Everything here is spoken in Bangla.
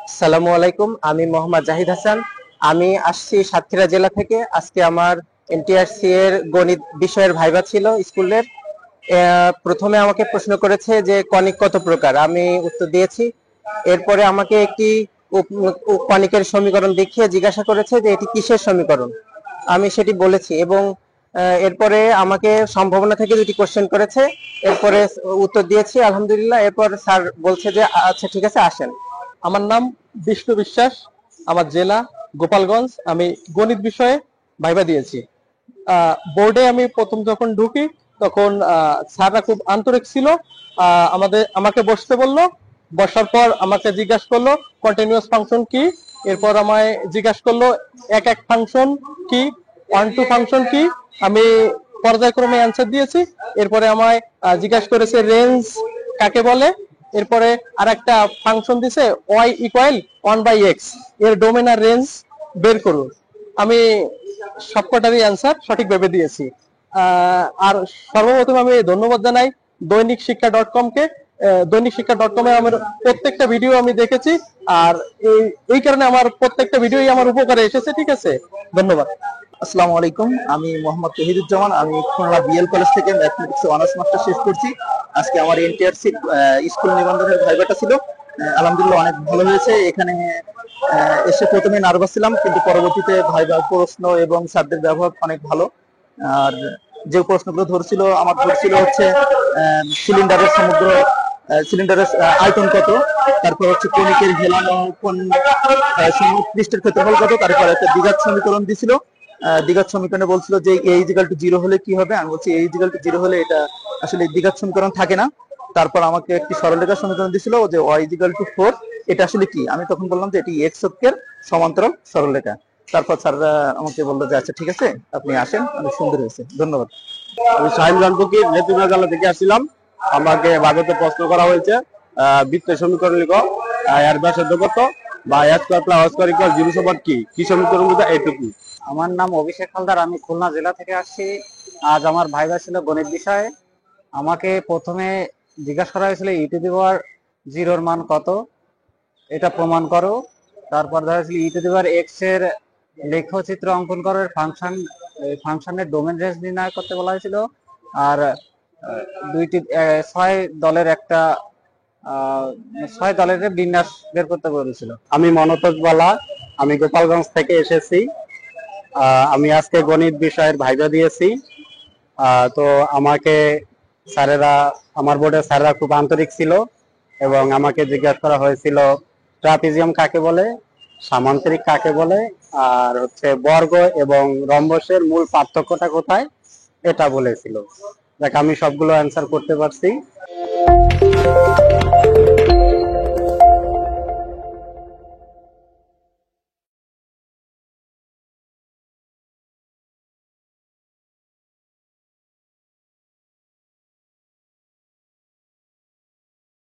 আসসালামু আলাইকুম, আমি মোহাম্মদ জাহিদ হাসান। আমি আসছি সাতক্ষীরা জেলা থেকে। আজকে আমার এনটিআরসি এর গণিত বিষয়ের ভাইভা ছিল স্কুলের। প্রথমে আমাকে প্রশ্ন করেছে যে কণিক কত প্রকার, আমি উত্তর দিয়েছি। এরপরে আমাকে একটি কণিকের সমীকরণ দেখিয়ে জিজ্ঞাসা করেছে যে এটি কিসের সমীকরণ, আমি সেটি বলেছি। এবং এরপরে আমাকে সম্ভাবনা থেকে দুটি কোশ্চেন করেছে, এরপরে উত্তর দিয়েছি আলহামদুলিল্লাহ। এরপর স্যার বলছে যে আচ্ছা ঠিক আছে আসেন। আমার নাম বিষ্ণু বিশ্বাস, আমার জেলা গোপালগঞ্জ। আমি গণিত বিষয়ে ভাইবা দিয়েছি। বোর্ডে আমি প্রথম যখন ঢুকি তখন স্যাররা খুব আন্তরিক ছিল। আমাকে বসতে বললো, বসার পর আমাকে জিজ্ঞাসা করলো কন্টিনিউয়াস ফাংশন কি। এরপর আমায় জিজ্ঞাসা করলো এক এক ফাংশন কি, ওয়ান টু ফাংশন কি। আমি পর্যায়ক্রমে অ্যান্সার দিয়েছি। এরপরে আমায় জিজ্ঞাসা করেছে রেঞ্জ কাকে বলে। এরপরে আর একটা ফাংশন দিছে y ইকুয়াল 1/x, এর ডোমেন আর রেঞ্জ বের করুন। আমি সবকটারই অ্যান্সার সঠিকভাবে দিয়েছি। আর সর্বপ্রথম আমি ধন্যবাদ জানাই দৈনিক শিক্ষা ডট কম কে। দৈনিক শিক্ষা ডট কমে আমার প্রত্যেকটা ভিডিও আমি দেখেছি, আর এই কারণে আমার প্রত্যেকটা ভিডিওই আমার উপকারে এসেছে। ঠিক আছে, ধন্যবাদ। আসসালামু আলাইকুম, আমি মোহাম্মদ তহিদুজ্জামান। আমি খুলনা বিএল কলেজ থেকে ম্যাথমেটিক্স অনার্স মাস্টার শেষ করছি। আজকে আমার এনটিআরসি স্কুল নিবন্ধনের ভাইভাটা ছিল। আলহামদুলিল্লাহ অনেক ভালো হয়েছে। এখানে এসে প্রথমে নার্ভাস ছিলাম, কিন্তু পরবর্তীতে ভাইভার প্রশ্ন এবং স্যারদের ব্যবহার অনেক ভালো। আর যে প্রশ্নগুলো ধরছিল হচ্ছে সিলিন্ডারের সিলিন্ডারের আয়তন কত, তারপর হচ্ছে কণিকের হেলানো কোন পৃষ্ঠের ক্ষেত্রফল কত, তারপর একটা দ্বিঘাত সমীকরণ দিছিল। দ্বিঘাত সমীকরণে বলছিল যে a = 0 হলে কি হবে। আমি বলছি a = 0 হলে এটা আসলে দ্বিঘাত সমীকরণ থাকে না। তারপর আমাকে একটি সরলরেখা সমীকরণ দিছিল যে y = 4, এটা আসলে কি। আমি তখন বললাম যে এটি x অক্ষের সমান্তরাল সরলরেখা। তারপর স্যাররা আমাকে বললো যে আচ্ছা ঠিক আছে আপনি আসেন, অনেক সুন্দর হয়েছে, ধন্যবাদ। আমি সাহিল রানপুকি নেত্রীবাজার থেকে আসছিলাম। আমাকে বাগতে প্রশ্ন করা হয়েছে বৃত্তের সমীকরণ লিখো, এর ব্যাসার্ধ কত, বা a² + b² = কি সমীকরণ বোঝা এইটুকু। আমার নাম অভিষেক হালদার, আমি খুলনা জেলা থেকে আসছি। আজ আমার ভাইভা ছিল গণিত বিষয়ে। আমাকে প্রথমে জিজ্ঞাসা করা হয়েছিল e⁻0 এর মান কত, এটা প্রমাণ করো। তারপর দেখা হয়েছিল e⁻x এর লেখচিত্র অঙ্কন করো, ফাংশনের ডোমেন রেঞ্জ নির্ণয় করতে বলা হয়েছিল। আর 6 দলের বিন্যাস বের করতে বলেছিল। আমি মনতোষ বালা, আমি গোপালগঞ্জ থেকে এসেছি। আমি আজকে গণিত বিষয়ের ভাইভা দিয়েছি। তো আমাকে আমার বোর্ডের স্যারেরা খুব আন্তরিক ছিল এবং আমাকে জিজ্ঞাসা করা হয়েছিল ট্রাপিজিয়াম কাকে বলে, সামান্তরিক কাকে বলে, আর হচ্ছে বর্গ এবং রম্বসের মূল পার্থক্যটা কোথায়, এটা বলেছিল। দেখ আমি সবগুলো অ্যান্সার করতে পারছি।